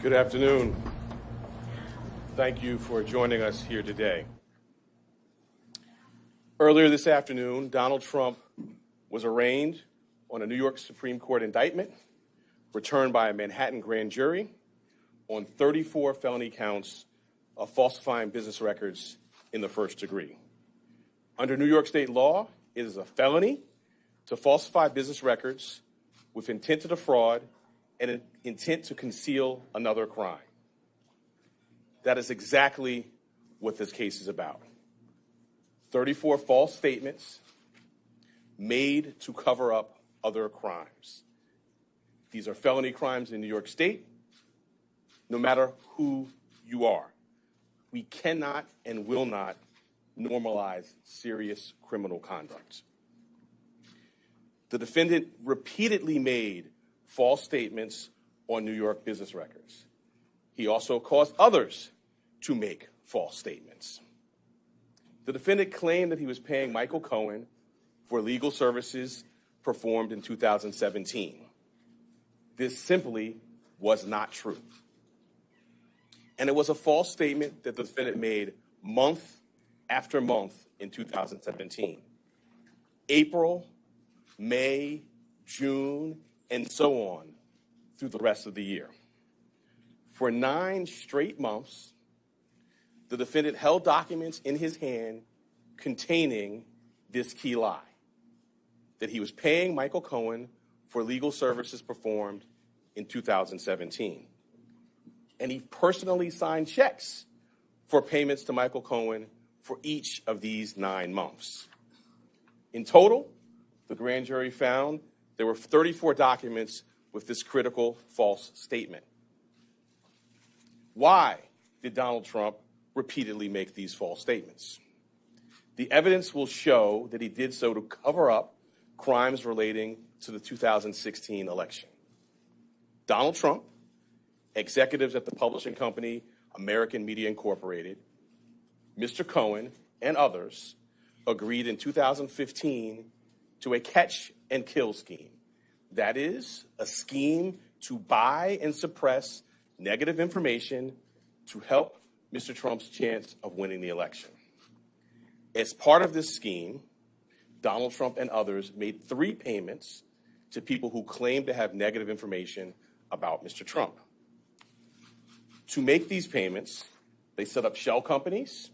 Good afternoon. Thank you for joining us here today. Earlier this afternoon, Donald Trump was arraigned on a New York Supreme Court indictment returned by a Manhattan grand jury on 34 felony counts of falsifying business records in the first degree. Under New York state law, it is a felony to falsify business records with intent to defraud and an intent to conceal another crime. That is exactly what this case is about. 34 false statements made to cover up other crimes. These are felony crimes in New York State, no matter who you are. We cannot and will not normalize serious criminal conduct. The defendant repeatedly made false statements on New York business records. He also caused others to make false statements. The defendant claimed that he was paying Michael Cohen for legal services performed in 2017. This simply was not true. And it was a false statement that the defendant made month after month in 2017. April, May, June, and so on through the rest of the year. For 9 straight months, the defendant held documents in his hand containing this key lie, that he was paying Michael Cohen for legal services performed in 2017. And he personally signed checks for payments to Michael Cohen for each of these 9 months. In total, the grand jury found there were 34 documents with this critical false statement. Why did Donald Trump repeatedly make these false statements? The evidence will show that he did so to cover up crimes relating to the 2016 election. Donald Trump, executives at the publishing company American Media Incorporated, Mr. Cohen, and others agreed in 2015 to a catch and kill scheme. That is, a scheme to buy and suppress negative information to help Mr. Trump's chance of winning the election. As part of this scheme, Donald Trump and others made 3 payments to people who claimed to have negative information about Mr. Trump. To make these payments, they set up shell companies,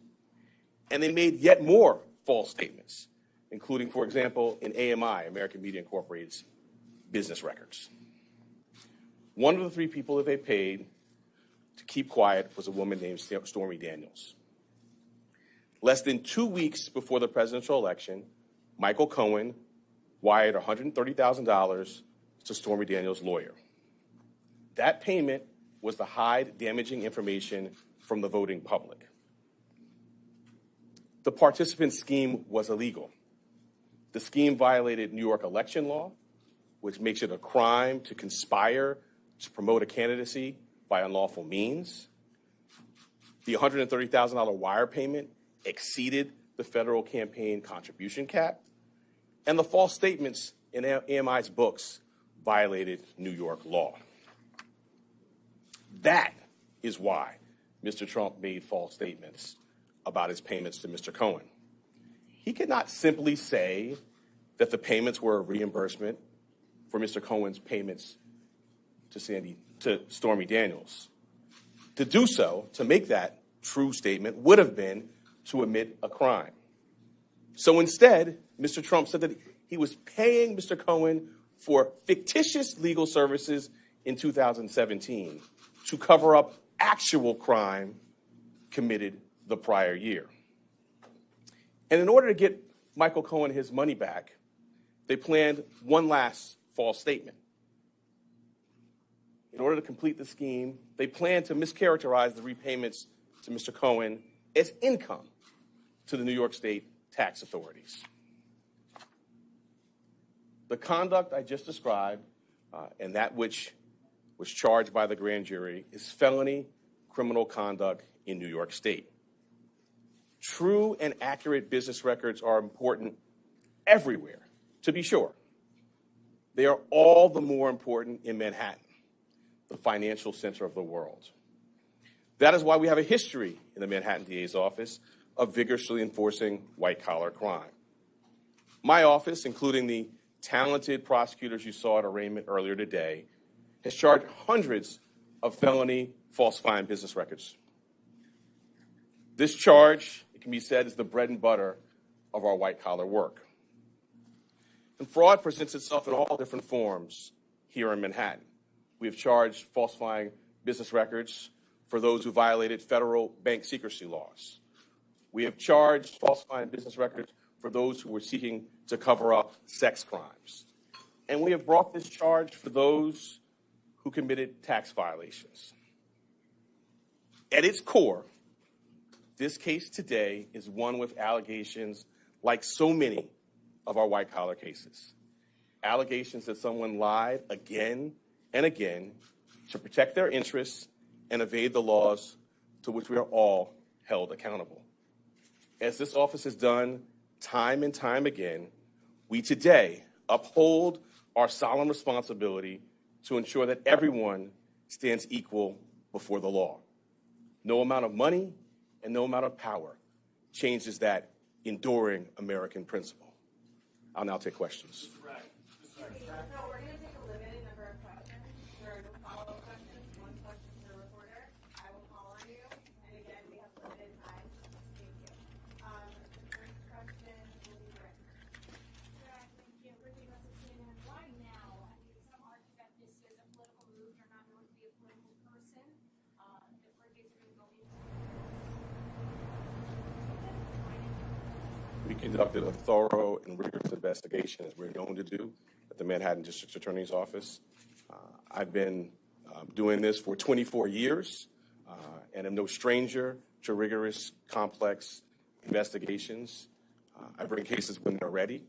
and they made yet more false statements, including, for example, in AMI, American Media Incorporated's business records. One of the 3 people that they paid to keep quiet was a woman named Stormy Daniels. Less than 2 weeks before the presidential election, Michael Cohen wired $130,000 to Stormy Daniels' lawyer. That payment was to hide damaging information from the voting public. The participant scheme was illegal. The scheme violated New York election law, which makes it a crime to conspire to promote a candidacy by unlawful means. The $130,000 wire payment exceeded the federal campaign contribution cap, and the false statements in AMI's books violated New York law. That is why Mr. Trump made false statements about his payments to Mr. Cohen. He could not simply say that the payments were a reimbursement for Mr. Cohen's payments to Stormy Daniels. To do so, to make that true statement, would have been to admit a crime. So instead, Mr. Trump said that he was paying Mr. Cohen for fictitious legal services in 2017 to cover up actual crime committed the prior year. And in order to get Michael Cohen his money back, they planned one last false statement. In order to complete the scheme, they planned to mischaracterize the repayments to Mr. Cohen as income to the New York State tax authorities. The conduct I just described and that which was charged by the grand jury is felony criminal conduct in New York State. True and accurate business records are important everywhere, to be sure. They are all the more important in Manhattan. the financial center of the world. That is why we have a history in the Manhattan DA's office of vigorously enforcing white-collar crime. My office, including the talented prosecutors you saw at arraignment earlier today, has charged hundreds of felony falsifying business records. This charge, it can be said, is the bread and butter of our white-collar work. And fraud presents itself in all different forms here in Manhattan. We have charged falsifying business records for those who violated federal bank secrecy laws. We have charged falsifying business records for those who were seeking to cover up sex crimes. And we have brought this charge for those who committed tax violations. At its core, this case today is one with allegations like so many of our white-collar cases. Allegations that someone lied again and again to protect their interests and evade the laws to which we are all held accountable. As this office has done time and time again, we today uphold our solemn responsibility to ensure that everyone stands equal before the law. No amount of money and no amount of power changes that enduring American principle. I'll now take questions. So we're going to take a limited number of questions. There are no follow-up questions. One question per reporter. I will call on you. And again, we have limited time. Thank you. The first question will be Rick. Thank you. Ricky Russell, CNN. Why now? I mean, some argue that this is a political move. You're not going to be a political person. If we're basically going into We conducted a thorough and rigorous investigation, as we're known to do, at the Manhattan District Attorney's Office. I've been doing this for 24 years and am no stranger to rigorous, complex investigations. I bring cases when they're ready.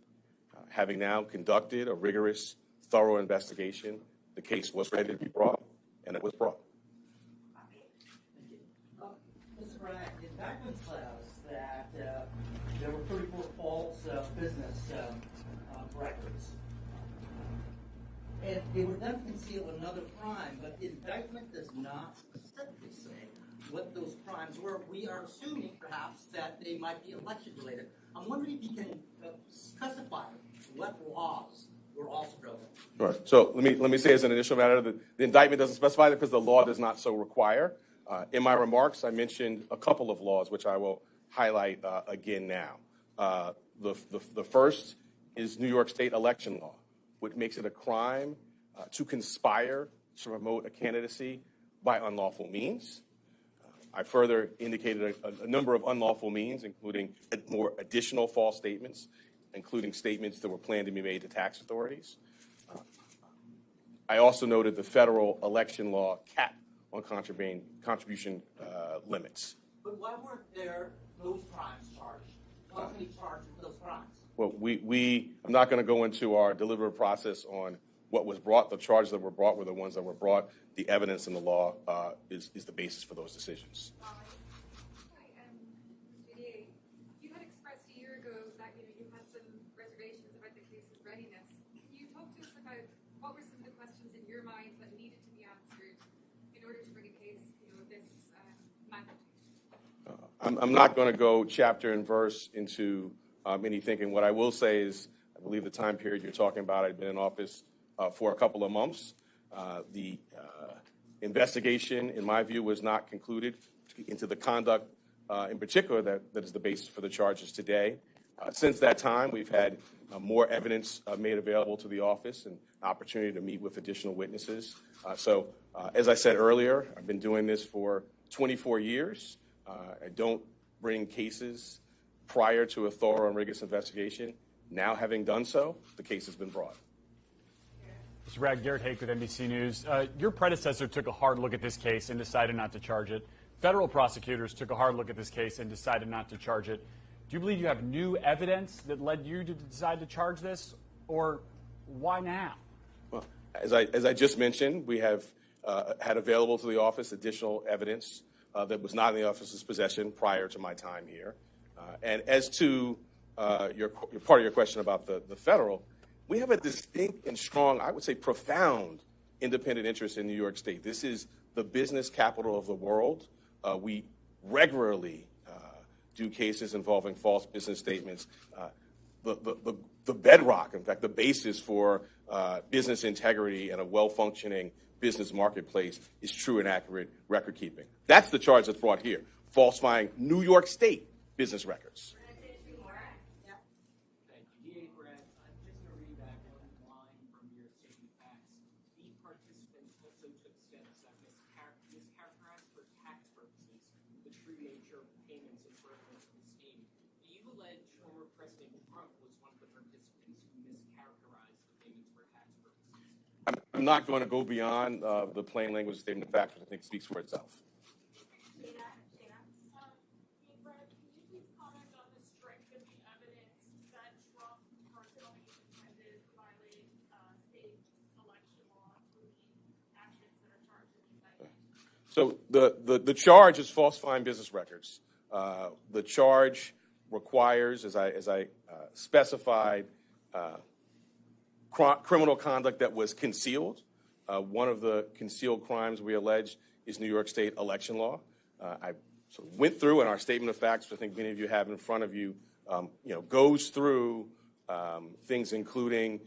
Having now conducted a rigorous, thorough investigation, the case was ready to be brought, and it was brought. Mr. Bragg, the indictment says that there were 34 false business records. And they would then conceal another crime, but the indictment does not specifically say what those crimes were. We are assuming, perhaps, that they might be election-related. I'm wondering if you can specify what laws were also broken. Right. So let me say as an initial matter that the indictment doesn't specify that because the law does not so require. In my remarks, I mentioned a couple of laws, which I will highlight again now. The first is New York State election law, which makes it a crime to conspire to promote a candidacy by unlawful means. I further indicated a number of unlawful means, including more additional false statements, including statements that were planned to be made to tax authorities. I also noted the federal election law cap on contribution limits. But why weren't there those crimes charged? Why weren't they charged with those crimes? Well, I'm not going to go into our deliberative process on what was brought. The charges that were brought were the ones that were brought. The evidence in the law is the basis for those decisions. Hi, Mr. DA. You had expressed a year ago that you had some reservations about the case's readiness. Can you talk to us about what were some of the questions in your mind that needed to be answered in order to bring a case of this magnitude? I'm not going to go chapter and verse into any thinking. What I will say is, I believe the time period you're talking about, I've been in office for a couple of months. The investigation, in my view, was not concluded into the conduct in particular that is the basis for the charges today. Since that time, we've had more evidence made available to the office and opportunity to meet with additional witnesses. So, as I said earlier, I've been doing this for 24 years. I don't bring cases prior to a thorough and rigorous investigation. Now, having done so, the case has been brought. Mr. Bragg, Garrett Hake with NBC News. Your predecessor took a hard look at this case and decided not to charge it. Federal prosecutors took a hard look at this case and decided not to charge it. Do you believe you have new evidence that led you to decide to charge this, or why now? Well, as I just mentioned, we have had available to the office additional evidence that was not in the office's possession prior to my time here. And as to your part of your question about the federal, we have a distinct and strong, I would say profound, independent interests in New York State. This is the business capital of the world. We regularly do cases involving false business statements. The bedrock, in fact, the basis for business integrity and a well-functioning business marketplace is true and accurate record keeping. That's the charge that's brought here, falsifying New York State business records. Thank you. DA Bragg, I'm just going to read back one line from your statement of facts. The participants also took steps that mischaracterized for tax purposes the true nature of payments and furtherance of the scheme. Do you allege former President Trump was one of the participants who mischaracterized the payments for tax purposes? I'm not going to go beyond the plain language statement of facts, which I think speaks for itself. So the charge is falsifying business records. The charge requires, as I specified, criminal conduct that was concealed. One of the concealed crimes we allege is New York State election law. I sort of went through in our statement of facts, which I think many of you have in front of you, goes through things including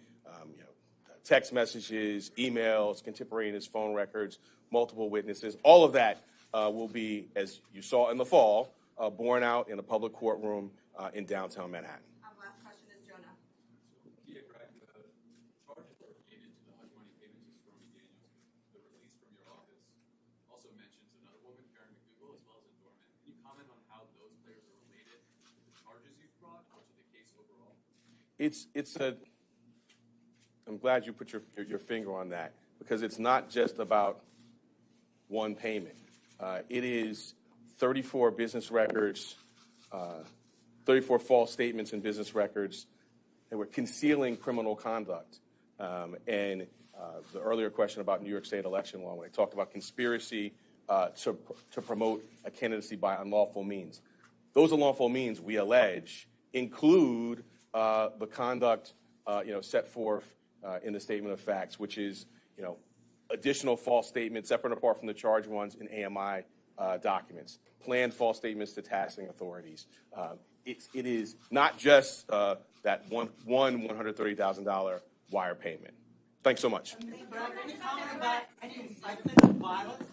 text messages, emails, contemporaneous phone records, multiple witnesses. All of that will be, as you saw in the fall, borne out in a public courtroom in downtown Manhattan. Last question is Jonah. DA Bragg, the charges are related to the hush money payments to Stormy Daniels. The release from your office also mentions another woman, Karen McDougal, as well as a doorman. Can you comment on how those players are related to the charges you've brought or to the case overall? I'm glad you put your finger on that, because it's not just about one payment. It is 34 business records, 34 false statements in business records that were concealing criminal conduct. And the earlier question about New York State election law, when I talked about conspiracy to promote a candidacy by unlawful means. Those unlawful means, we allege, include the conduct set forth in the statement of facts, which is additional false statements separate and apart from the charged ones in AMI documents, planned false statements to taxing authorities. It is not just that one $130,000 wire payment. Thanks so much. Any comment about any incitement of violence